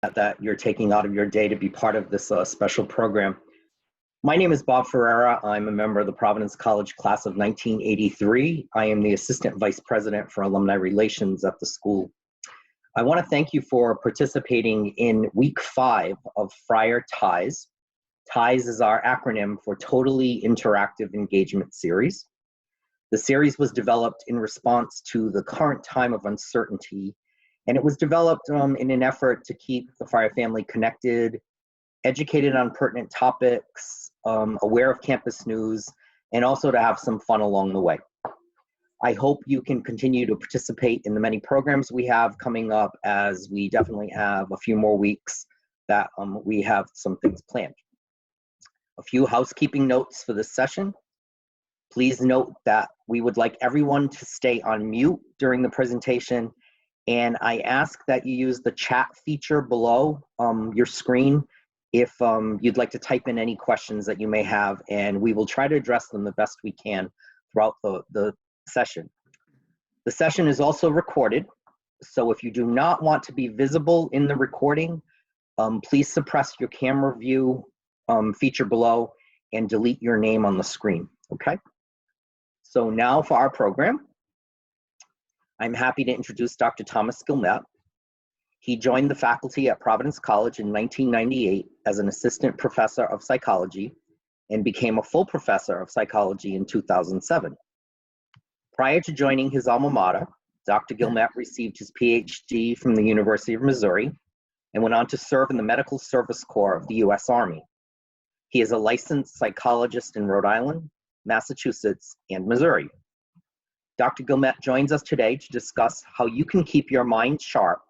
that you're taking out of your day to be part of this special program. My name is Bob Ferreira. I'm a member of the Providence College class of 1983. I am the Assistant Vice President for Alumni Relations at the school. I want to thank you for participating in week 5 of Friar Ties. TIES is our acronym for Totally Interactive Engagement Series. The series was developed in response to the current time of uncertainty, and it was developed in an effort to keep the Friar family connected, educated on pertinent topics, aware of campus news, and also to have some fun along the way. I hope you can continue to participate in the many programs we have coming up, as we definitely have a few more weeks that we have some things planned. A few housekeeping notes for this session. Please note that we would like everyone to stay on mute during the presentation, and I ask that you use the chat feature below your screen if you'd like to type in any questions that you may have, and we will try to address them the best we can throughout the session. The session is also recorded, so if you do not want to be visible in the recording, please suppress your camera view feature below and delete your name on the screen, okay? So now for our program. I'm happy to introduce Dr. Thomas Guilmette. He joined the faculty at Providence College in 1998 as an assistant professor of psychology and became a full professor of psychology in 2007. Prior to joining his alma mater, Dr. Guilmette received his PhD from the University of Missouri and went on to serve in the Medical Service Corps of the U.S. Army. He is a licensed psychologist in Rhode Island, Massachusetts, and Missouri. Dr. Guilmette joins us today to discuss how you can keep your mind sharp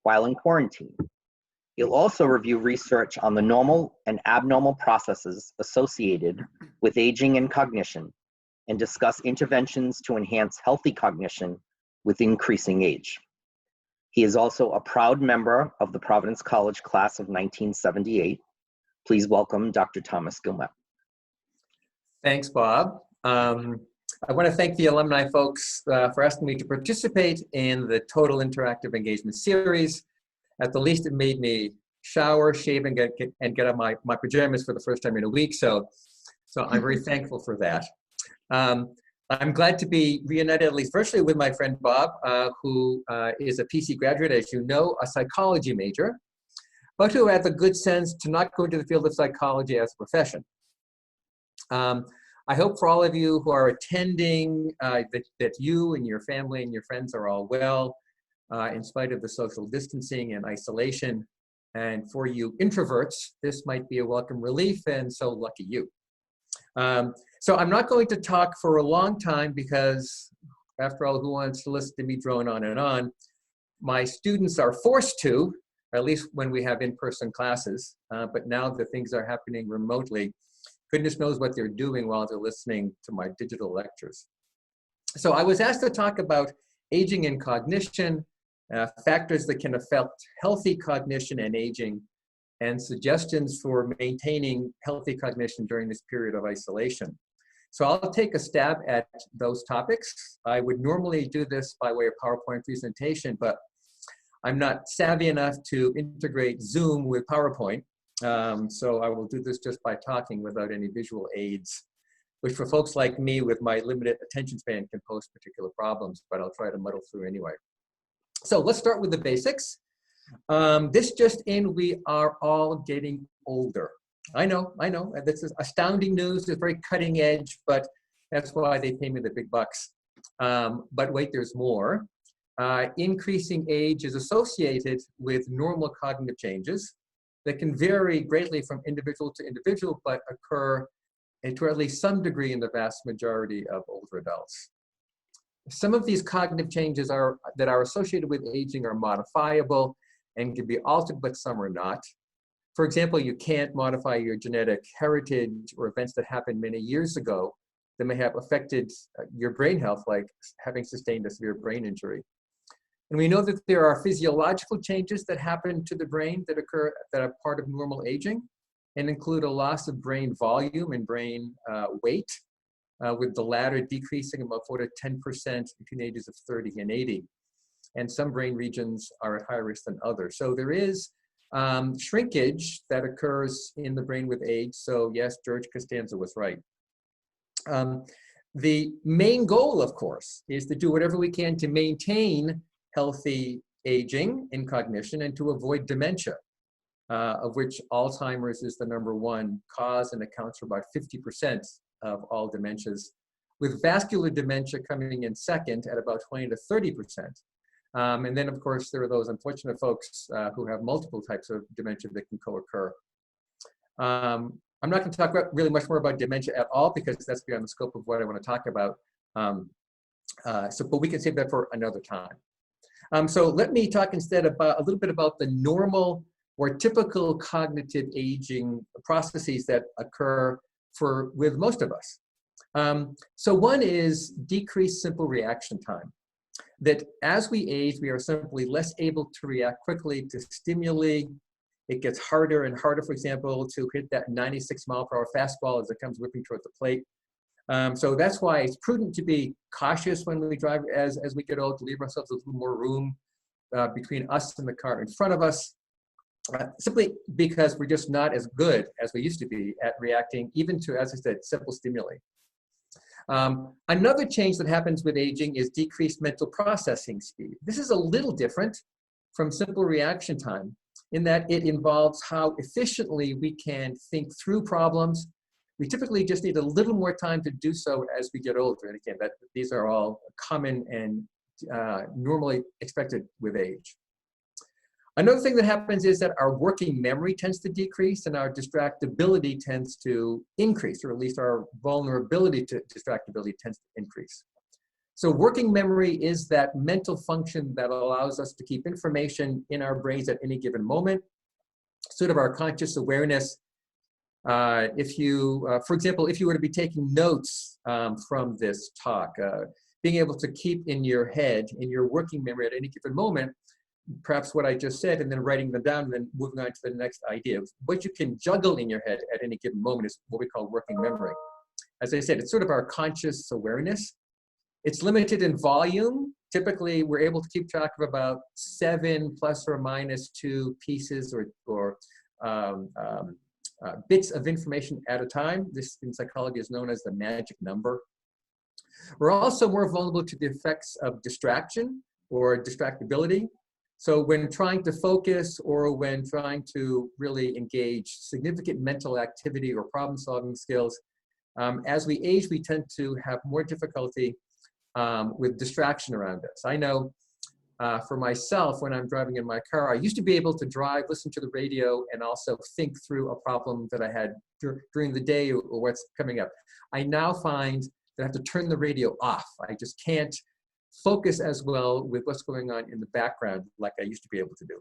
while in quarantine. He'll also review research on the normal and abnormal processes associated with aging and cognition, and discuss interventions to enhance healthy cognition with increasing age. He is also a proud member of the Providence College class of 1978. Please welcome Dr. Thomas Guilmette. Thanks, Bob. I want to thank the alumni folks for asking me to participate in the Total Interactive Engagement Series. At the least, it made me shower, shave, and get out my pajamas for the first time in a week. So I'm very thankful for that. I'm glad to be reunited, at least virtually, with my friend Bob, who is a PC graduate, as you know, a psychology major, but who had the good sense to not go into the field of psychology as a profession. I hope for all of you who are attending that you and your family and your friends are all well, in spite of the social distancing and isolation. And for you introverts, this might be a welcome relief, and so lucky you. So I'm not going to talk for a long time because, after all, who wants to listen to me drone on and on? My students are forced to, at least when we have in-person classes, but now that things are happening remotely, goodness knows what they're doing while they're listening to my digital lectures. So I was asked to talk about aging and cognition, factors that can affect healthy cognition and aging, and suggestions for maintaining healthy cognition during this period of isolation. So I'll take a stab at those topics. I would normally do this by way of PowerPoint presentation, but I'm not savvy enough to integrate Zoom with PowerPoint. So I will do this just by talking without any visual aids, which for folks like me with my limited attention span can pose particular problems, but I'll try to muddle through anyway. So let's start with the basics. This just in, we are all getting older. I know, this is astounding news, it's very cutting edge, but that's why they pay me the big bucks. But wait, there's more. Increasing age is associated with normal cognitive changes that can vary greatly from individual to individual, but occur to at least some degree in the vast majority of older adults. Some of these cognitive changes that are associated with aging are modifiable and can be altered, but some are not. For example, you can't modify your genetic heritage or events that happened many years ago that may have affected your brain health, like having sustained a severe brain injury. And we know that there are physiological changes that happen to the brain that occur, that are part of normal aging, and include a loss of brain volume and brain weight, with the latter decreasing about 4 to 10% between ages of 30 and 80. And some brain regions are at higher risk than others. So there is shrinkage that occurs in the brain with age. So yes, George Costanza was right. The main goal, of course, is to do whatever we can to maintain healthy aging in cognition and to avoid dementia, of which Alzheimer's is the #1 cause and accounts for about 50% of all dementias, with vascular dementia coming in second at about 20 to 30%. And then, of course, there are those unfortunate folks who have multiple types of dementia that can co-occur. I'm not going to talk about really much more about dementia at all because that's beyond the scope of what I want to talk about. But we can save that for another time. So let me talk instead about a little bit about the normal or typical cognitive aging processes that occur with most of us. So one is decreased simple reaction time. That as we age, we are simply less able to react quickly to stimuli. It gets harder and harder, for example, to hit that 96-mile-per-hour fastball as it comes whipping toward the plate. So that's why it's prudent to be cautious when we drive as we get old, to leave ourselves a little more room between us and the car in front of us, simply because we're just not as good as we used to be at reacting even to, as I said, simple stimuli. Another change that happens with aging is decreased mental processing speed. This is a little different from simple reaction time in that it involves how efficiently we can think through problems. We typically just need a little more time to do so as we get older. And again, these are all common and normally expected with age. Another thing that happens is that our working memory tends to decrease and our distractibility tends to increase, or at least our vulnerability to distractibility tends to increase. So working memory is that mental function that allows us to keep information in our brains at any given moment, sort of our conscious awareness. If you, for example, if you were to be taking notes from this talk, being able to keep in your head, in your working memory at any given moment, perhaps what I just said, and then writing them down and then moving on to the next idea. What you can juggle in your head at any given moment is what we call working memory. As I said, it's sort of our conscious awareness. It's limited in volume. Typically, we're able to keep track of about 7 ±2 pieces or bits of information at a time. This in psychology is known as the magic number. We're also more vulnerable to the effects of distraction or distractibility. So when trying to focus or when trying to really engage significant mental activity or problem-solving skills, as we age, we tend to have more difficulty with distraction around us. I know for myself, when I'm driving in my car, I used to be able to drive, listen to the radio, and also think through a problem that I had during the day or what's coming up. I now find that I have to turn the radio off. I just can't focus as well with what's going on in the background like I used to be able to do.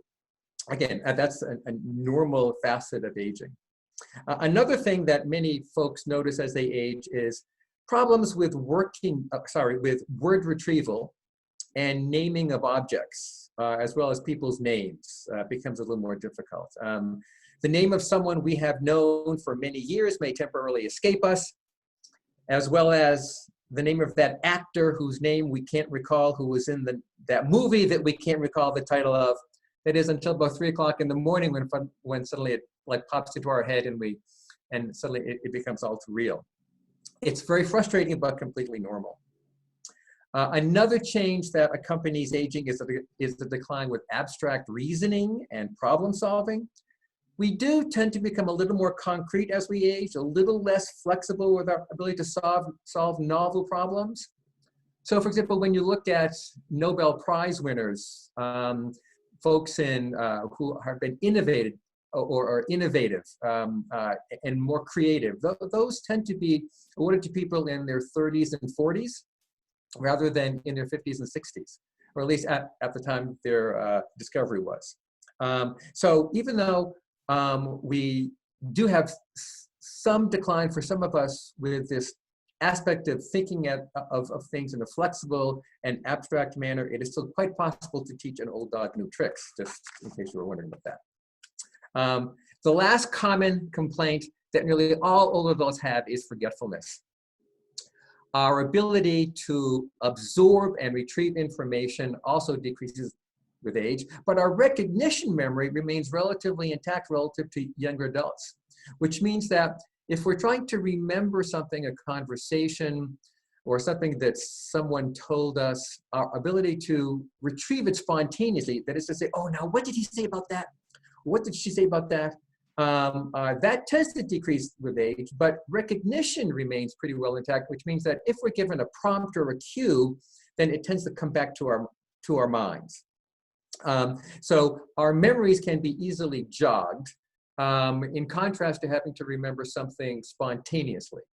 Again, that's a normal facet of aging. Another thing that many folks notice as they age is problems with with word retrieval and naming of objects, as well as people's names, becomes a little more difficult. The name of someone we have known for many years may temporarily escape us, as well as the name of that actor whose name we can't recall, who was in that movie that we can't recall the title of. That is until about 3 o'clock in the morning when suddenly it like pops into our head and suddenly it becomes all too real. It's very frustrating, but completely normal. Another change that accompanies aging is the decline with abstract reasoning and problem solving. We do tend to become a little more concrete as we age, a little less flexible with our ability to solve novel problems. So for example, when you look at Nobel Prize winners, folks who have been innovative or innovative and more creative, those tend to be awarded to people in their 30s and 40s rather than in their 50s and 60s, or at least at the time their discovery was. So even though we do have some decline for some of us with this aspect of thinking of things in a flexible and abstract manner, it is still quite possible to teach an old dog new tricks, just in case you were wondering about that. The last common complaint that nearly all older adults have is forgetfulness. Our ability to absorb and retrieve information also decreases with age, but our recognition memory remains relatively intact relative to younger adults, which means that if we're trying to remember something, a conversation, or something that someone told us, our ability to retrieve it spontaneously, that is to say, oh, now what did he say about that? What did she say about that? That tends to decrease with age, but recognition remains pretty well intact, which means that if we're given a prompt or a cue, then it tends to come back to our minds. So our memories can be easily jogged, in contrast to having to remember something spontaneously.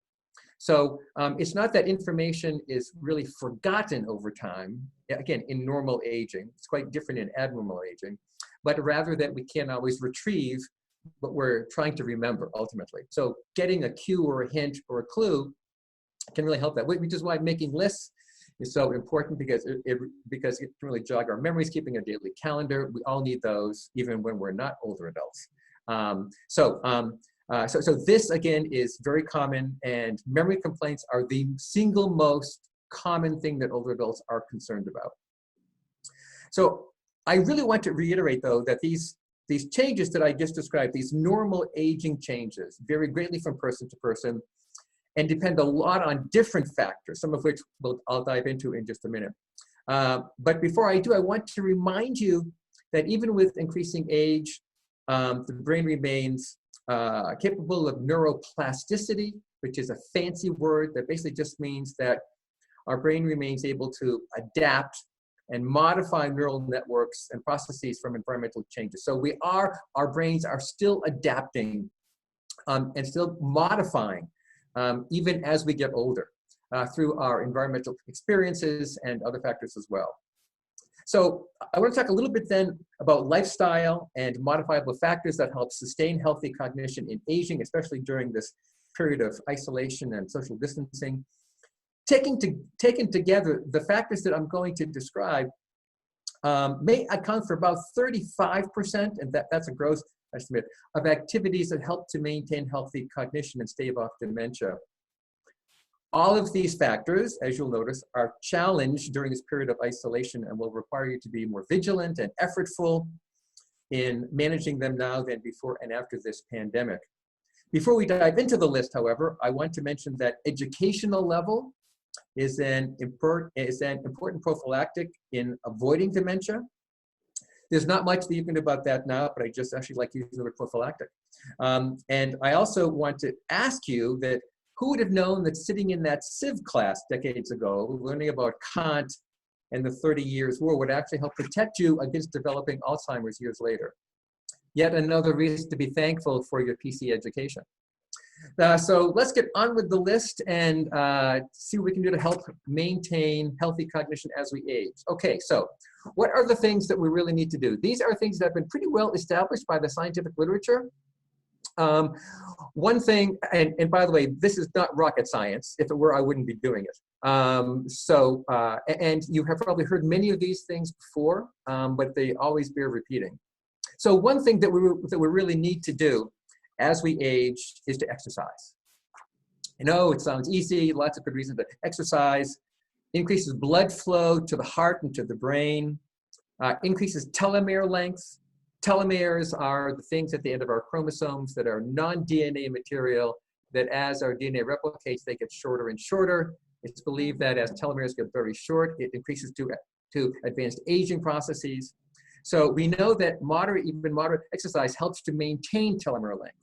So it's not that information is really forgotten over time, again, in normal aging. It's quite different in abnormal aging, but rather that we can't always retrieve what we're trying to remember ultimately. So getting a cue or a hint or a clue can really help that, which is why making lists is so important, because it can really jog our memories, keeping a daily calendar. We all need those, even when we're not older adults. So this, again, is very common, and memory complaints are the single most common thing that older adults are concerned about. So I really want to reiterate, though, that these changes that I just described, these normal aging changes, vary greatly from person to person and depend a lot on different factors, some of which I'll dive into in just a minute. But before I do, I want to remind you that even with increasing age, the brain remains capable of neuroplasticity, which is a fancy word that basically just means that our brain remains able to adapt and modify neural networks and processes from environmental changes. So our brains are still adapting and still modifying even as we get older through our environmental experiences and other factors as well. So I want to talk a little bit then about lifestyle and modifiable factors that help sustain healthy cognition in aging, especially during this period of isolation and social distancing. Taken together, the factors that I'm going to describe may account for about 35%, and that's a gross estimate, of activities that help to maintain healthy cognition and stave off dementia. All of these factors, as you'll notice, are challenged during this period of isolation and will require you to be more vigilant and effortful in managing them now than before and after this pandemic. Before we dive into the list, however, I want to mention that educational level is an important prophylactic in avoiding dementia. There's not much that you can do about that now, but I just actually like using the word prophylactic. And I also want to ask you that who would have known that sitting in that Civ class decades ago, learning about Kant and the 30 Years' War would actually help protect you against developing Alzheimer's years later? Yet another reason to be thankful for your PC education. So let's get on with the list and see what we can do to help maintain healthy cognition as we age. Okay, so what are the things that we really need to do? These are things that have been pretty well established by the scientific literature. One thing, and by the way, this is not rocket science. If it were, I wouldn't be doing it. And you have probably heard many of these things before, but they always bear repeating. So one thing that we really need to do as we age is to exercise. I know it sounds easy, lots of good reasons, but exercise increases blood flow to the heart and to the brain, increases telomere length. Telomeres are the things at the end of our chromosomes that are non-DNA material, that as our DNA replicates, they get shorter and shorter. It's believed that as telomeres get very short, it increases to advanced aging processes. So we know that even moderate exercise helps to maintain telomere length.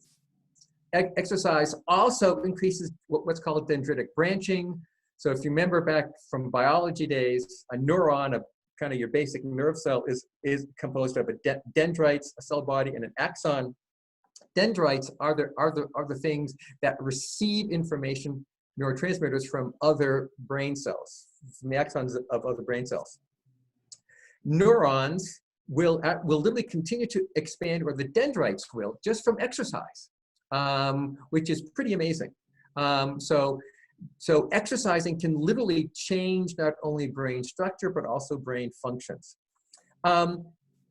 Exercise also increases what's called dendritic branching. So if you remember back from biology days, a neuron, kind of your basic nerve cell, is composed of dendrites, a cell body, and an axon. Dendrites are the things that receive information, neurotransmitters, from other brain cells, from the axons of other brain cells. Neurons will literally continue to expand, or the dendrites will, just from exercise, which is pretty amazing. So exercising can literally change not only brain structure, but also brain functions.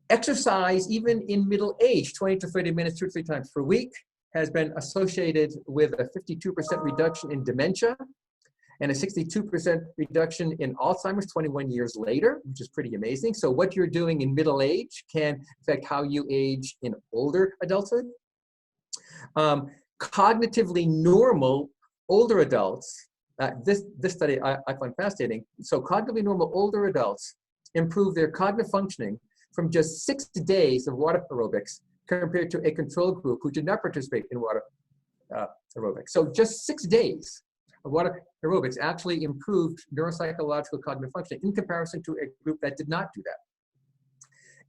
Exercise, even in middle age, 20 to 30 minutes, 2 or 3 times per week, has been associated with a 52% reduction in dementia. and a 62% reduction in Alzheimer's 21 years later, which is pretty amazing. So what you're doing in middle age can affect how you age in older adulthood. Cognitively normal older adults, this study I find fascinating. So cognitively normal older adults improve their cognitive functioning from just 6 days of water aerobics compared to a control group who did not participate in water aerobics. So just 6 days of water aerobics actually improved neuropsychological cognitive functioning in comparison to a group that did not do that.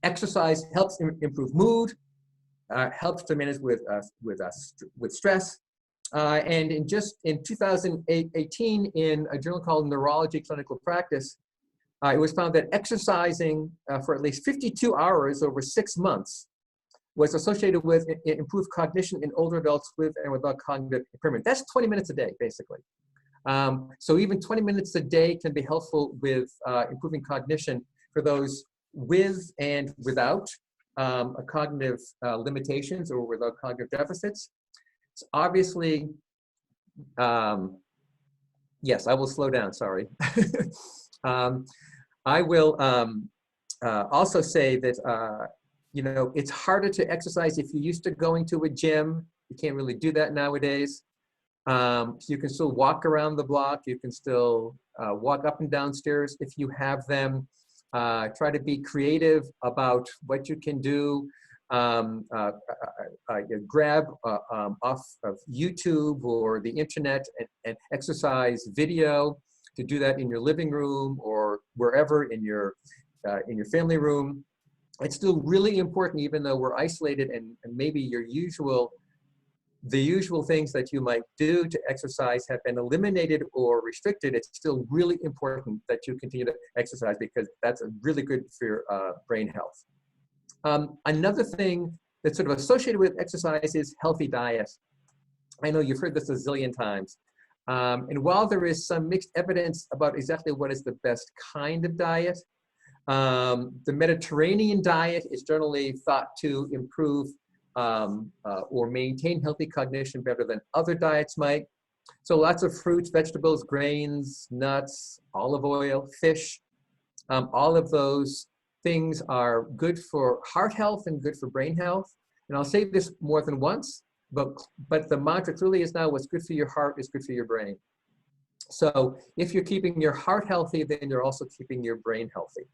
Exercise helps improve mood, helps to manage with stress. And in 2018, in a journal called Neurology Clinical Practice, it was found that exercising for at least 52 hours over 6 months was associated with improved cognition in older adults with and without cognitive impairment. That's 20 minutes a day, basically. So even 20 minutes a day can be helpful with improving cognition for those with and without cognitive limitations or without cognitive deficits. So obviously, yes, I will slow down, sorry. I will also say that, it's harder to exercise if you're used to going to a gym. You can't really do that nowadays. You can still walk around the block. You can still walk up and down stairs if you have them. Try to be creative about what you can do. Grab off of YouTube or the internet and exercise video to do that in your living room or wherever in your family room. It's still really important, even though we're isolated and maybe the usual things that you might do to exercise have been eliminated or restricted. It's still really important that you continue to exercise because that's really good for your brain health. Another thing that's sort of associated with exercise is healthy diet. I know you've heard this a zillion times. And while there is some mixed evidence about exactly what is the best kind of diet, the Mediterranean diet is generally thought to improve or maintain healthy cognition better than other diets might. So lots of fruits, vegetables, grains, nuts, olive oil, fish, all of those things are good for heart health and good for brain health. And I'll say this more than once, but the mantra really is now what's good for your heart is good for your brain. So if you're keeping your heart healthy, then you're also keeping your brain healthy.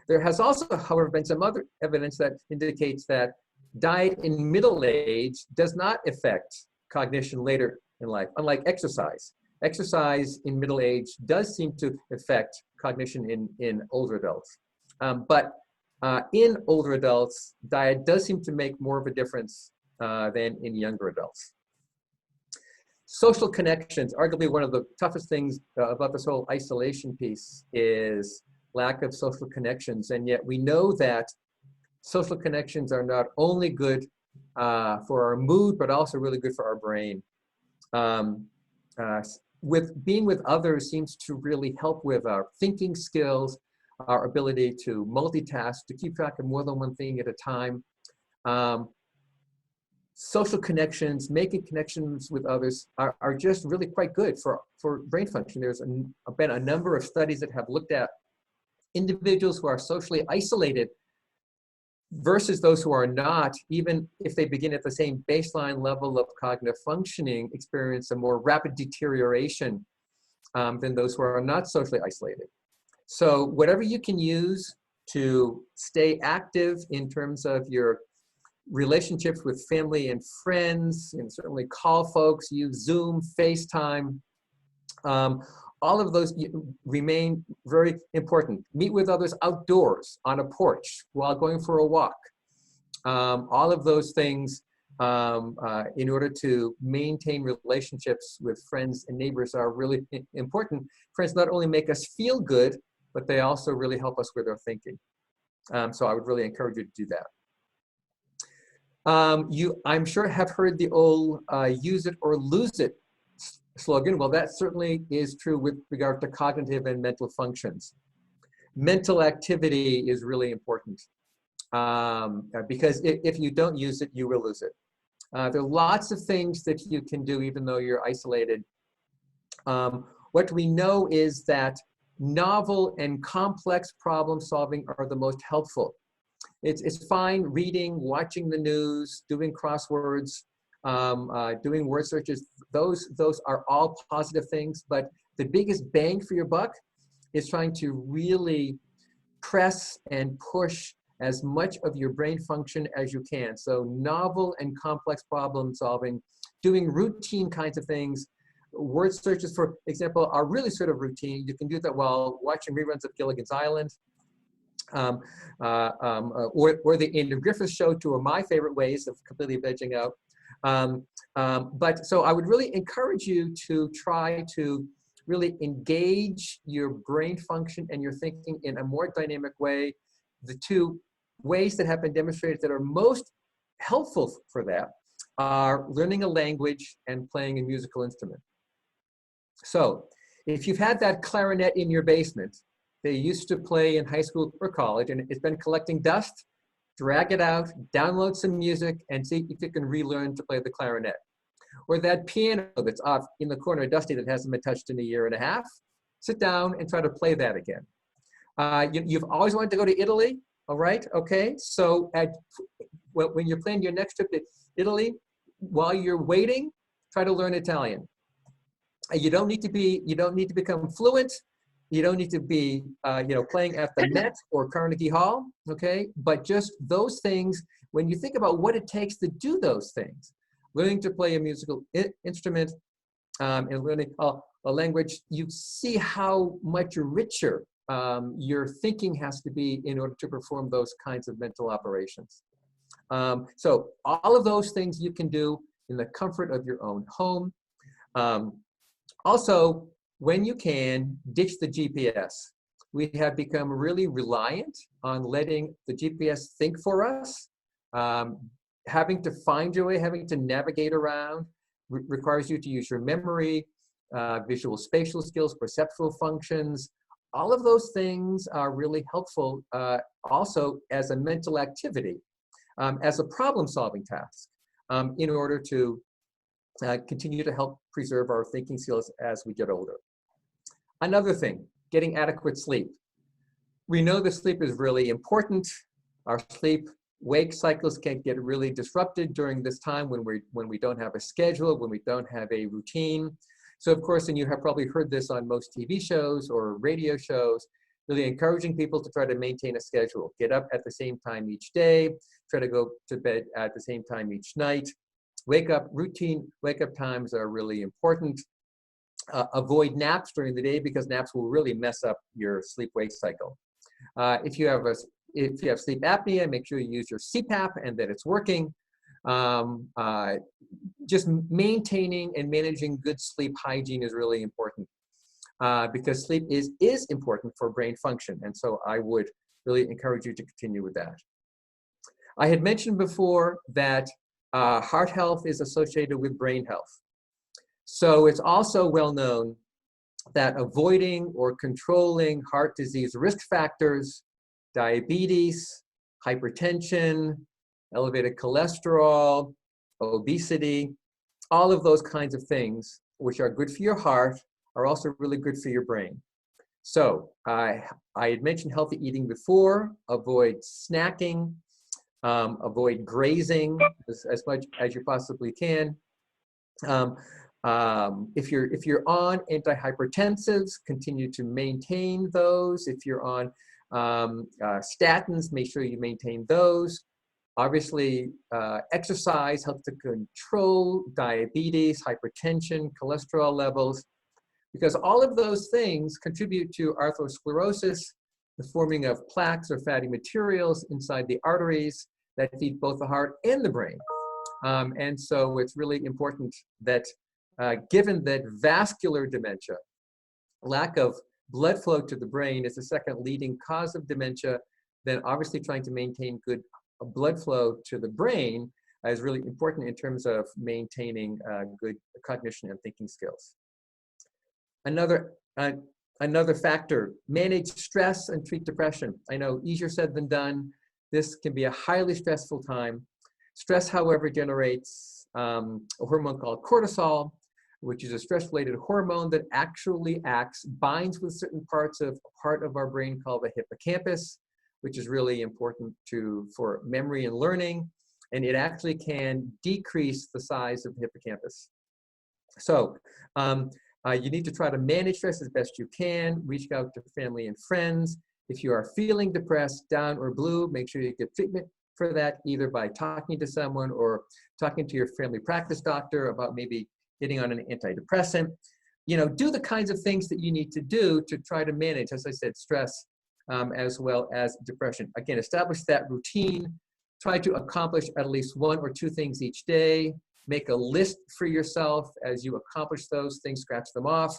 There has also, however, been some other evidence that indicates that diet in middle age does not affect cognition later in life, unlike exercise. Exercise in middle age does seem to affect cognition in older adults. But in older adults, diet does seem to make more of a difference than in younger adults. Social connections, arguably one of the toughest things about this whole isolation piece is lack of social connections. And yet we know that social connections are not only good for our mood, but also really good for our brain. Being with others seems to really help with our thinking skills, our ability to multitask, to keep track of more than one thing at a time. Social connections, making connections with others are just really quite good for brain function. There's been a number of studies that have looked at individuals who are socially isolated versus those who are not, even if they begin at the same baseline level of cognitive functioning, experience a more rapid deterioration than those who are not socially isolated. So whatever you can use to stay active in terms of your relationships with family and friends, and certainly call folks, use Zoom, FaceTime, all of those remain very important. Meet with others outdoors, on a porch, while going for a walk. All of those things in order to maintain relationships with friends and neighbors are really important. Friends not only make us feel good, but they also really help us with our thinking. So I would really encourage you to do that. I'm sure have heard the old use it or lose it slogan. Well, that certainly is true with regard to cognitive and mental functions. Mental activity is really important because if you don't use it, you will lose it. There are lots of things that you can do even though you're isolated. What we know is that novel and complex problem solving are the most helpful. It's fine reading, watching the news, doing crosswords, doing word searches. Those are all positive things, but the biggest bang for your buck is trying to really press and push as much of your brain function as you can. So novel and complex problem solving, doing routine kinds of things. Word searches, for example, are really sort of routine. You can do that while watching reruns of Gilligan's Island. Or the Andy Griffith Show, two of my favorite ways of completely vegging out. But so I would really encourage you to try to really engage your brain function and your thinking in a more dynamic way. The two ways that have been demonstrated that are most helpful for that are learning a language and playing a musical instrument. So if you've had that clarinet in your basement, they used to play in high school or college, and it's been collecting dust, drag it out, download some music, and see if you can relearn to play the clarinet. Or that piano that's off in the corner, dusty, that hasn't been touched in a year and a half, sit down and try to play that again. You've always wanted to go to Italy, all right, okay? So when you're planning your next trip to Italy, while you're waiting, try to learn Italian. You don't need to become fluent. You don't need to be, playing at the Met or Carnegie Hall, okay? But just those things, when you think about what it takes to do those things, learning to play a musical instrument and learning a language, you see how much richer your thinking has to be in order to perform those kinds of mental operations. So all of those things you can do in the comfort of your own home. Also, when you can, ditch the GPS. We have become really reliant on letting the GPS think for us. Having to find your way, having to navigate around requires you to use your memory, visual spatial skills, perceptual functions. All of those things are really helpful also as a mental activity, as a problem-solving task, in order to continue to help preserve our thinking skills as we get older. Another thing, getting adequate sleep. We know that sleep is really important. Our sleep-wake cycles can get really disrupted during this time when we don't have a schedule, when we don't have a routine. So of course, and you have probably heard this on most TV shows or radio shows, really encouraging people to try to maintain a schedule. Get up at the same time each day, try to go to bed at the same time each night. Routine wake-up times are really important. Avoid naps during the day because naps will really mess up your sleep-wake cycle. If you have sleep apnea, make sure you use your CPAP and that it's working. Just maintaining and managing good sleep hygiene is really important because sleep is important for brain function. And so I would really encourage you to continue with that. I had mentioned before that heart health is associated with brain health. So it's also well known that avoiding or controlling heart disease risk factors, diabetes, hypertension, elevated cholesterol, obesity, all of those kinds of things, which are good for your heart, are also really good for your brain. So I had mentioned healthy eating before. Avoid snacking, avoid grazing as much as you possibly can. If you're on antihypertensives, continue to maintain those. If you're on statins, make sure you maintain those. Obviously, exercise helps to control diabetes, hypertension, cholesterol levels, because all of those things contribute to atherosclerosis, the forming of plaques or fatty materials inside the arteries that feed both the heart and the brain. And so it's really important that given that vascular dementia, lack of blood flow to the brain is the second leading cause of dementia, then obviously trying to maintain good blood flow to the brain is really important in terms of maintaining good cognition and thinking skills. Another factor, manage stress and treat depression. I know easier said than done. This can be a highly stressful time. Stress, however, generates a hormone called cortisol, which is a stress-related hormone that actually binds with certain parts of part of our brain called the hippocampus, which is really important for memory and learning. And it actually can decrease the size of the hippocampus. So you need to try to manage stress as best you can, reach out to family and friends. If you are feeling depressed, down, or blue, make sure you get treatment for that, either by talking to someone or talking to your family practice doctor about maybe getting on an antidepressant. Do the kinds of things that you need to do to try to manage, as I said, stress as well as depression. Again, establish that routine. Try to accomplish at least 1 or 2 things each day. Make a list for yourself as you accomplish those things, scratch them off.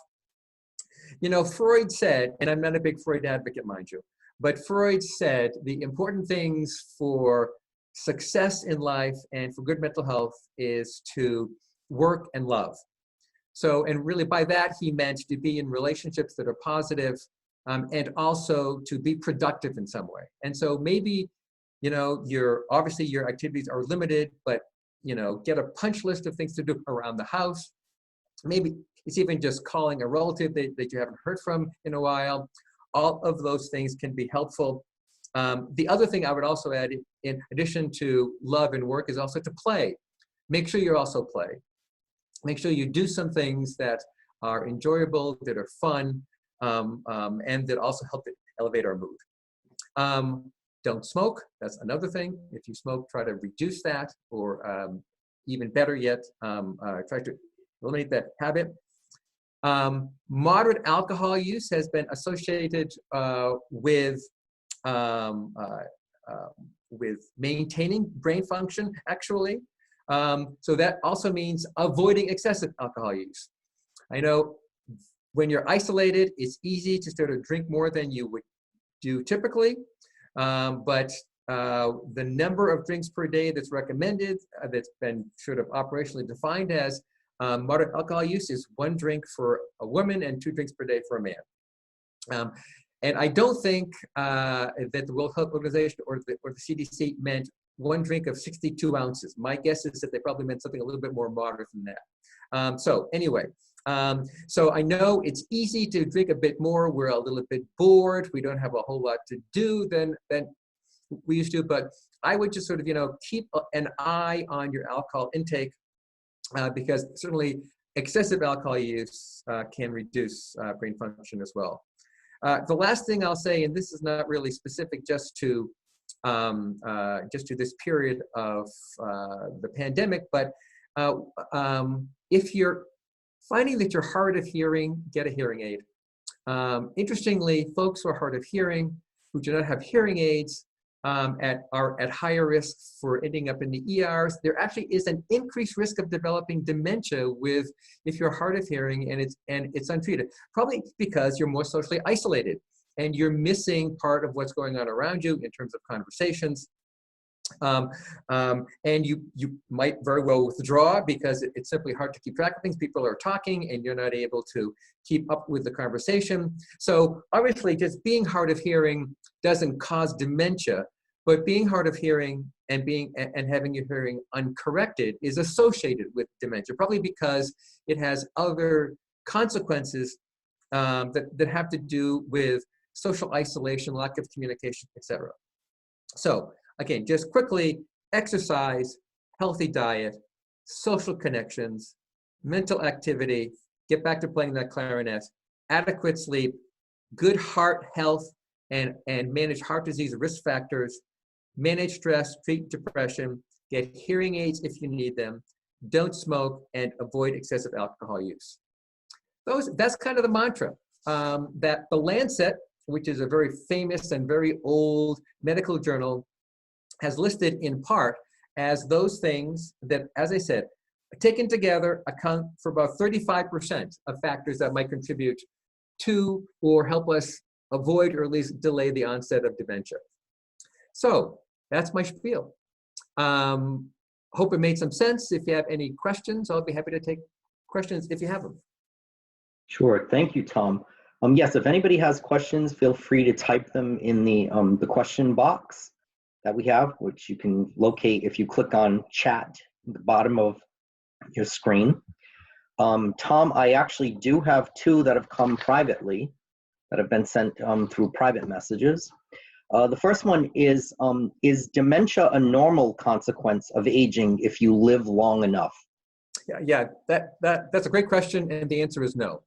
Freud said, and I'm not a big Freud advocate, mind you, but Freud said the important things for success in life and for good mental health is to work and love. So, and really by that, he meant to be in relationships that are positive, and also to be productive in some way. And so maybe, obviously your activities are limited, but, get a punch list of things to do around the house. Maybe it's even just calling a relative that you haven't heard from in a while. All of those things can be helpful. The other thing I would also add, in addition to love and work, is also to play. Make sure you also play. Make sure you do some things that are enjoyable, that are fun, and that also help to elevate our mood. Don't smoke. That's another thing. If you smoke, try to reduce that, or even better yet, try to eliminate that habit. Moderate alcohol use has been associated with maintaining brain function, actually. So that also means avoiding excessive alcohol use. I know when you're isolated, it's easy to sort of drink more than you would do typically, but the number of drinks per day that's recommended, that's been sort of operationally defined as moderate alcohol use, is 1 drink for a woman and 2 drinks per day for a man. And I don't think that the World Health Organization or the CDC meant 1 drink of 62 ounces. My guess is that they probably meant something a little bit more moderate than that. So anyway, so I know it's easy to drink a bit more. We're a little bit bored. We don't have a whole lot to do than we used to, but I would just sort of, keep an eye on your alcohol intake, because certainly excessive alcohol use can reduce brain function as well. The last thing I'll say, and this is not really specific just to this period of the pandemic, but if you're finding that you're hard of hearing, get a hearing aid. Interestingly, folks who are hard of hearing, who do not have hearing aids, are at higher risk for ending up in the ERs. There actually is an increased risk of developing dementia if you're hard of hearing and it's untreated. Probably because you're more socially isolated and you're missing part of what's going on around you in terms of conversations. And you might very well withdraw because it's simply hard to keep track of things. People are talking and you're not able to keep up with the conversation. So obviously just being hard of hearing doesn't cause dementia, but being hard of hearing and having your hearing uncorrected is associated with dementia, probably because it has other consequences that have to do with social isolation, lack of communication, etc. So again, just quickly, exercise, healthy diet, social connections, mental activity, get back to playing that clarinet, adequate sleep, good heart health, and manage heart disease risk factors, manage stress, treat depression, get hearing aids if you need them, don't smoke, and avoid excessive alcohol use. That's kind of the mantra that the Lancet, which is a very famous and very old medical journal, has listed in part as those things that, as I said, taken together account for about 35% of factors that might contribute to or help us avoid or at least delay the onset of dementia. So that's my spiel. Hope it made some sense. If you have any questions, I'll be happy to take questions if you have them. Sure, thank you, Tom. Yes, if anybody has questions, feel free to type them in the question box that we have, which you can locate if you click on chat at the bottom of your screen. Tom, I actually do have two that have come privately, that have been sent through private messages. The first one is dementia a normal consequence of aging if you live long enough? Yeah, that's a great question, and the answer is no.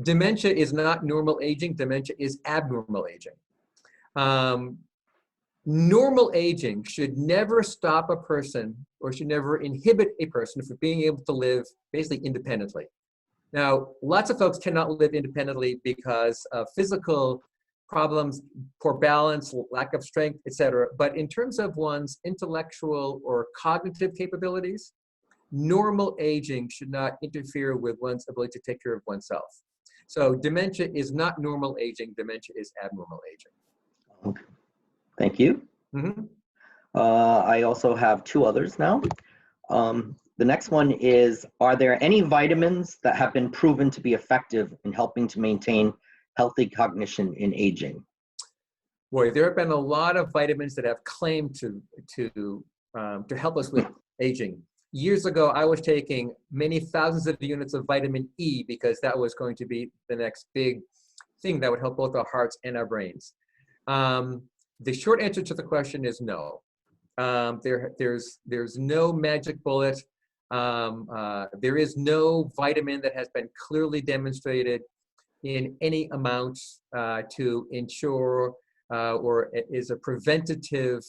Dementia is not normal aging. Dementia is abnormal aging. Normal aging should never stop a person or should never inhibit a person from being able to live basically independently. Now, lots of folks cannot live independently because of physical problems, poor balance, lack of strength, etc. But in terms of one's intellectual or cognitive capabilities, normal aging should not interfere with one's ability to take care of oneself. So dementia is not normal aging. Dementia is abnormal aging. Okay. Thank you. Mm-hmm. I also have two others now. The next one is, are there any vitamins that have been proven to be effective in helping to maintain healthy cognition in aging? Boy, there have been a lot of vitamins that have claimed to help us with aging. Years ago, I was taking many thousands of units of vitamin E because that was going to be the next big thing that would help both our hearts and our brains. The short answer to the question is no. There's no magic bullet. There is no vitamin that has been clearly demonstrated in any amount to ensure or is a preventative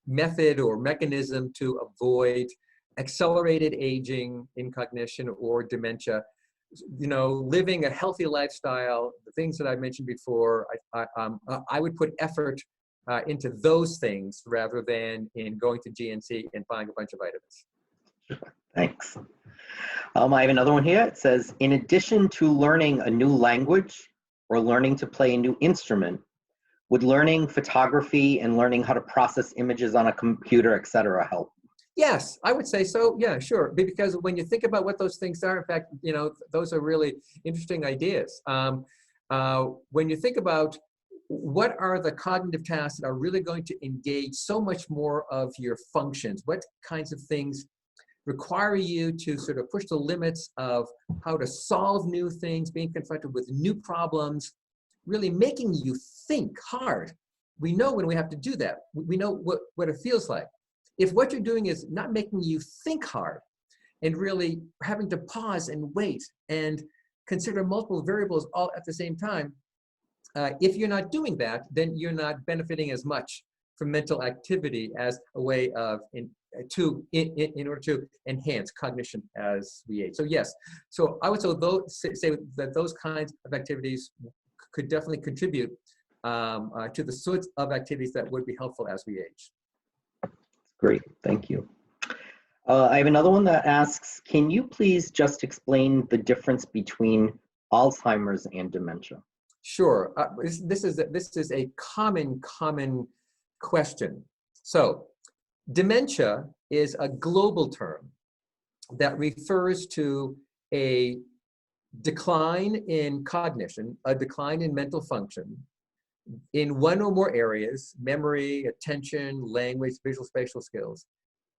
method or mechanism to avoid accelerated aging in cognition or dementia. You know, living a healthy lifestyle, the things that I mentioned before, I would put effort into those things rather than in going to GNC and buying a bunch of vitamins. Thanks. I have another one here. It says, in addition to learning a new language or learning to play a new instrument, would learning photography and learning how to process images on a computer, etc., help? Yes, I would say so. Yeah, sure. Because when you think about what those things are, in fact, you know, those are really interesting ideas. When you think about what are the cognitive tasks that are really going to engage so much more of your functions, what kinds of things require you to sort of push the limits of how to solve new things, being confronted with new problems, really making you think hard. We know when we have to do that. We know what it feels like. If what you're doing is not making you think hard and really having to pause and wait and consider multiple variables all at the same time, if you're not doing that, then you're not benefiting as much from mental activity as a way of in order to enhance cognition as we age. So yes, so I would say that those kinds of activities could definitely contribute to the sorts of activities that would be helpful as we age. Great, thank you. I have another one that asks, can you please just explain the difference between Alzheimer's and dementia? Sure. This is a common question. So, dementia is a global term that refers to a decline in cognition, a decline in mental function in one or more areas, memory, attention, language, visual spatial skills,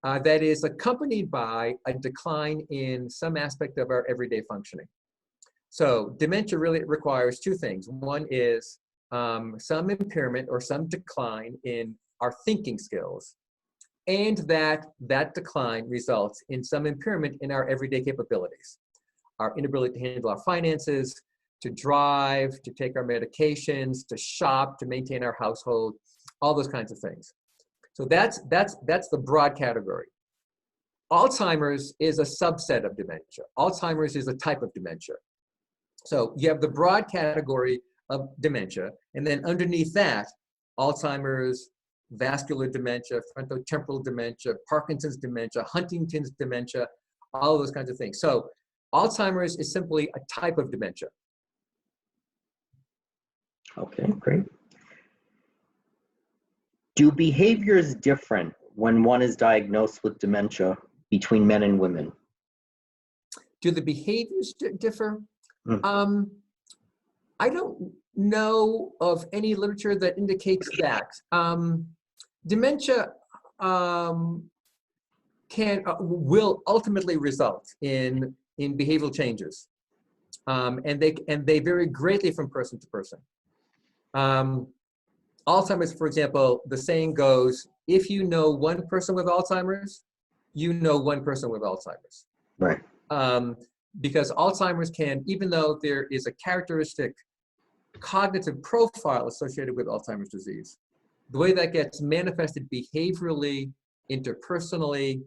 that is accompanied by a decline in some aspect of our everyday functioning. So dementia really requires two things. One is some impairment or some decline in our thinking skills, and that decline results in some impairment in our everyday capabilities, our inability to handle our finances, to drive, to take our medications, to shop, to maintain our household, all those kinds of things. So that's the broad category. Alzheimer's is a subset of dementia. Alzheimer's is a type of dementia. So you have the broad category of dementia, and then underneath that, Alzheimer's, vascular dementia, frontotemporal dementia, Parkinson's dementia, Huntington's dementia, all those kinds of things. So Alzheimer's is simply a type of dementia. Okay, great. Do behaviors different when one is diagnosed with dementia between men and women? Do the behaviors differ? I don't know of any literature that indicates that. Dementia will ultimately result in behavioral changes, and they vary greatly from person to person. Alzheimer's, for example, the saying goes, if you know one person with Alzheimer's, you know one person with Alzheimer's. Right. Because Alzheimer's can, even though there is a characteristic cognitive profile associated with Alzheimer's disease, the way that gets manifested behaviorally, interpersonally,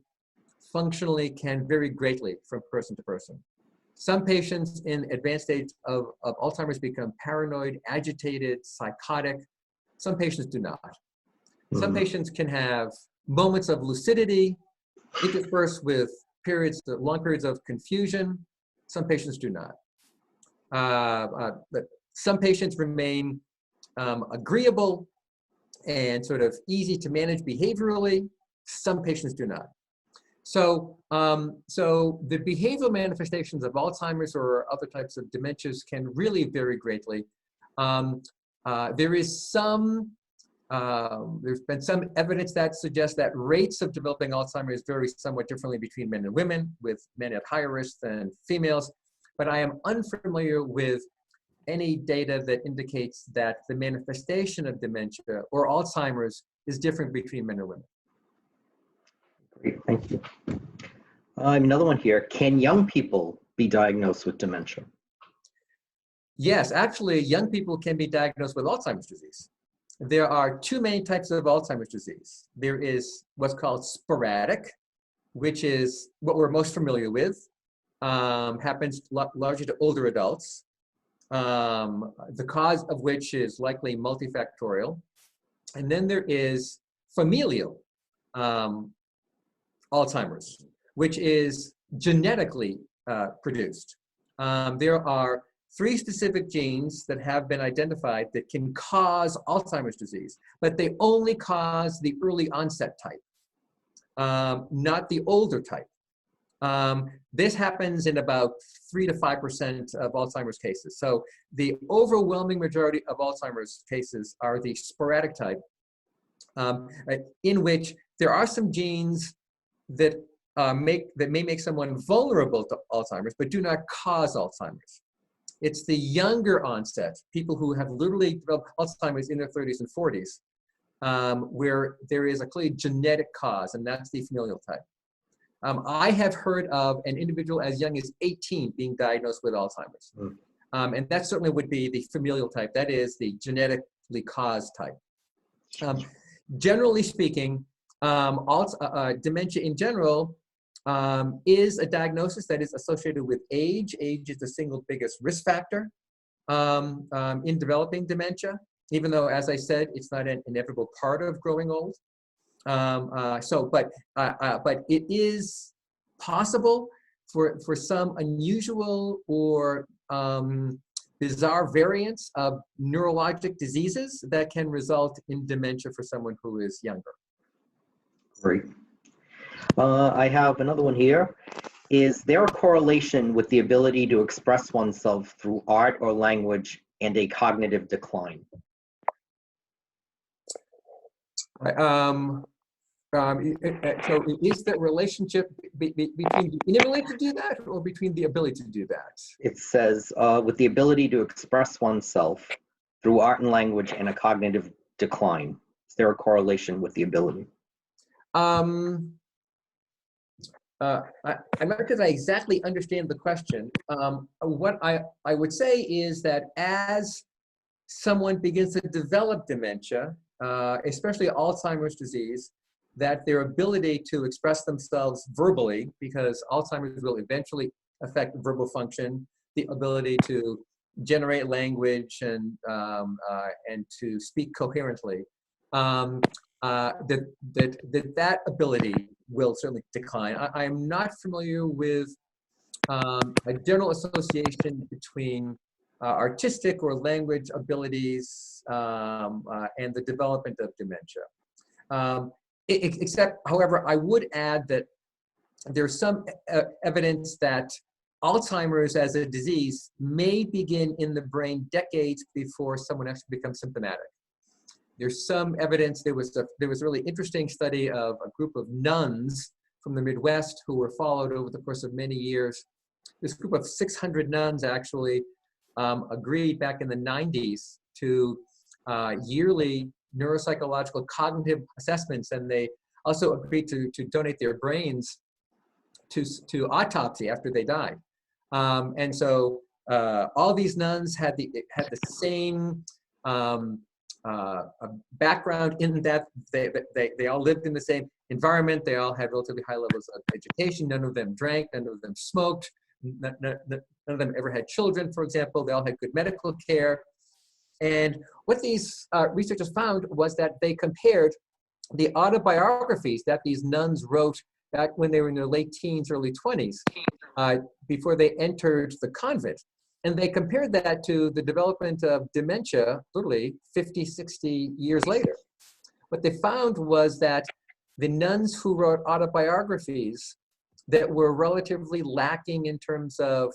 functionally can vary greatly from person to person. Some patients in advanced stage of Alzheimer's become paranoid, agitated, psychotic. Some patients do not. Some patients can have moments of lucidity interspersed with long periods of confusion. Some patients do not. But some patients remain agreeable and sort of easy to manage behaviorally. Some patients do not. So, so the behavioral manifestations of Alzheimer's or other types of dementias can really vary greatly. There is there's been some evidence that suggests that rates of developing Alzheimer's vary somewhat differently between men and women, with men at higher risk than females. But I am unfamiliar with any data that indicates that the manifestation of dementia or Alzheimer's is different between men and women. Great, thank you. Another one here. Can young people be diagnosed with dementia? Yes, actually, young people can be diagnosed with Alzheimer's disease. There are two main types of Alzheimer's disease. There is what's called sporadic, which is what we're most familiar with, happens largely to older adults, the cause of which is likely multifactorial. And then there is familial Alzheimer's, which is genetically produced. There are 3 specific genes that have been identified that can cause Alzheimer's disease, but they only cause the early onset type, not the older type. This happens in about 3 to 5% of Alzheimer's cases. So the overwhelming majority of Alzheimer's cases are the sporadic type, in which there are some genes that may make someone vulnerable to Alzheimer's, but do not cause Alzheimer's. It's the younger onset, people who have literally developed Alzheimer's in their 30s and 40s, where there is a clearly genetic cause, and that's the familial type. I have heard of an individual as young as 18 being diagnosed with Alzheimer's. And that certainly would be the familial type. That is the genetically caused type. Generally speaking, dementia in general is a diagnosis that is associated with age. Age is the single biggest risk factor in developing dementia, even though, as I said, it's not an inevitable part of growing old. But it is possible for some unusual or bizarre variants of neurologic diseases that can result in dementia for someone who is younger. Great. I have another one here. Is there a correlation with the ability to express oneself through art or language and a cognitive decline? So is that relationship between the inability to do that or between the ability to do that? It says, with the ability to express oneself through art and language and a cognitive decline. Is there a correlation with the ability? I'm not sure that I exactly understand the question. What I would say is that as someone begins to develop dementia, especially Alzheimer's disease, that their ability to express themselves verbally, because Alzheimer's will eventually affect verbal function, the ability to generate language and to speak coherently, that ability will certainly decline. I'm not familiar with a general association between artistic or language abilities and the development of dementia. Except, however, I would add that there's some evidence that Alzheimer's as a disease may begin in the brain decades before someone actually becomes symptomatic. There's some evidence. There was a really interesting study of a group of nuns from the Midwest who were followed over the course of many years. This group of 600 nuns actually agreed back in the 90s to yearly neuropsychological cognitive assessments, and they also agreed to donate their brains to autopsy after they died. And so all these nuns had the same background in that they all lived in the same environment. They all had relatively high levels of education. None of them drank. None of them smoked. None of them ever had children, for example. They all had good medical care. And what these researchers found was that they compared the autobiographies that these nuns wrote back when they were in their late teens, early 20s, before they entered the convent. And they compared that to the development of dementia, literally 50, 60 years later. What they found was that the nuns who wrote autobiographies that were relatively lacking in terms of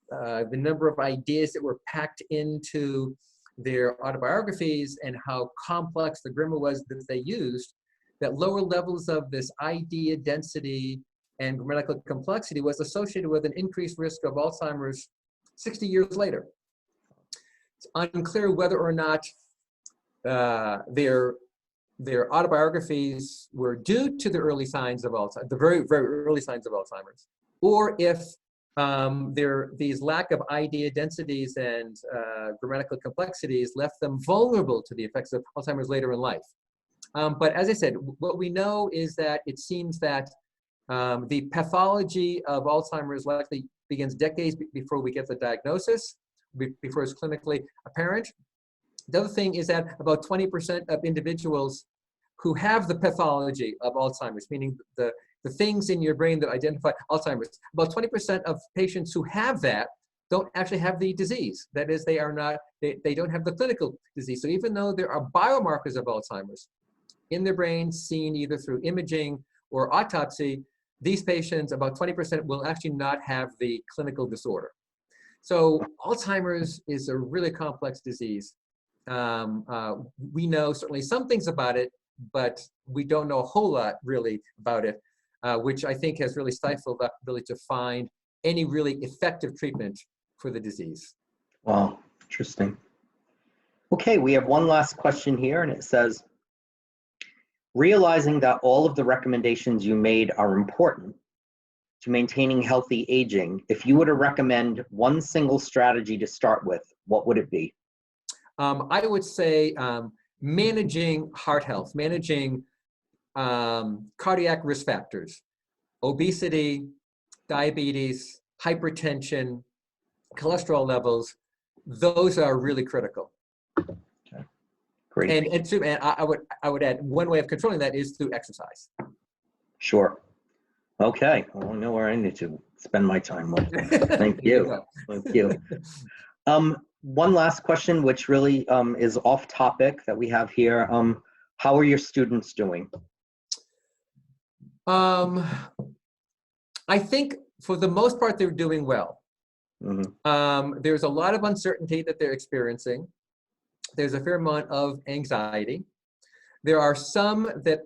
the number of ideas that were packed into their autobiographies and how complex the grammar was that they used, that lower levels of this idea density and grammatical complexity was associated with an increased risk of Alzheimer's 60 years later. It's unclear whether or not their autobiographies were due to the early signs of Alzheimer's, the very, very early signs of Alzheimer's, or if these lack of idea densities and grammatical complexities left them vulnerable to the effects of Alzheimer's later in life. But as I said, what we know is that it seems that the pathology of Alzheimer's likely begins decades before we get the diagnosis, before it's clinically apparent. The other thing is that about 20% of individuals who have the pathology of Alzheimer's, meaning the things in your brain that identify Alzheimer's, about 20% of patients who have that don't actually have the disease. That is, they don't have the clinical disease. So even though there are biomarkers of Alzheimer's in their brains seen either through imaging or autopsy, these patients, about 20%, will actually not have the clinical disorder. So Alzheimer's is a really complex disease. We know certainly some things about it, but we don't know a whole lot really about it, which I think has really stifled the ability to find any really effective treatment for the disease. Wow, interesting. Okay, we have one last question here, and it says, realizing that all of the recommendations you made are important to maintaining healthy aging, if you were to recommend one single strategy to start with, what would it be? I would say managing heart health, managing cardiac risk factors, obesity, diabetes, hypertension, cholesterol levels. Those are really critical. Okay. Great. And I would add, one way of controlling that is through exercise. Sure. Okay. Well, I know where I need to spend my time with. Thank you. Thank you. One last question, which really is off topic that we have here. How are your students doing? I think for the most part, they're doing well. Mm-hmm. There's a lot of uncertainty that they're experiencing. There's a fair amount of anxiety. There are some that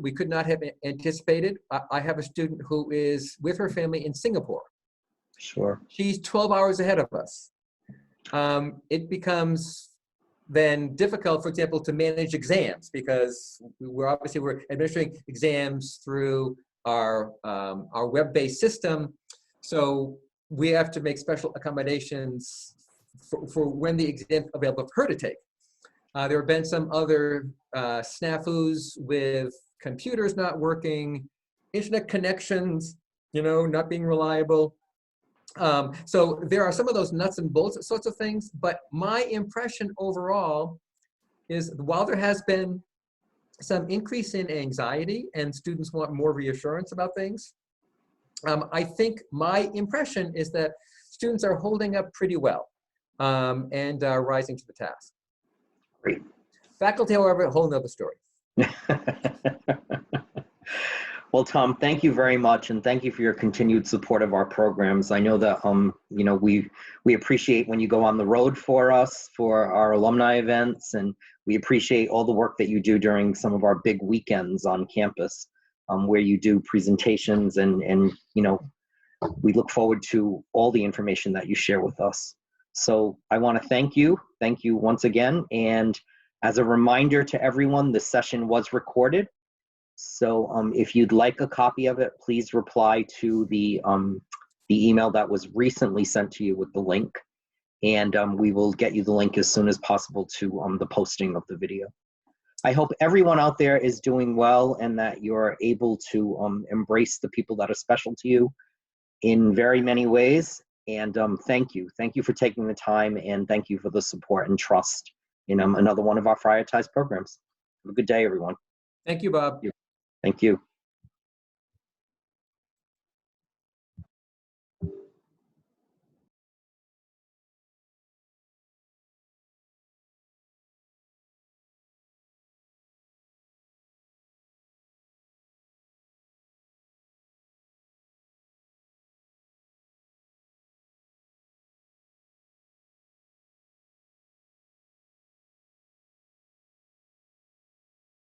we could not have anticipated. I have a student who is with her family in Singapore. Sure. She's 12 hours ahead of us. It becomes then difficult, for example, to manage exams because we're administering exams through our web-based system. So we have to make special accommodations for when the exam is available for her to take. There have been some other snafus with computers not working, internet connections, not being reliable. So there are some of those nuts and bolts sorts of things, but my impression overall is while there has been some increase in anxiety and students want more reassurance about things, I think my impression is that students are holding up pretty well and rising to the task. Great. Faculty, however, a whole nother story. Well, Tom, thank you very much, and thank you for your continued support of our programs. I know that we appreciate when you go on the road for us for our alumni events, and we appreciate all the work that you do during some of our big weekends on campus. where you do presentations, and you know, we look forward to all the information that you share with us. So I want to thank you once again. And as a reminder to everyone, this session was recorded. So if you'd like a copy of it, please reply to the email that was recently sent to you with the link. And we will get you the link as soon as possible to the posting of the video. I hope everyone out there is doing well and that you're able to embrace the people that are special to you in very many ways. And thank you. Thank you for taking the time, and thank you for the support and trust in another one of our prioritized programs. Have a good day, everyone. Thank you, Bob. Thank you.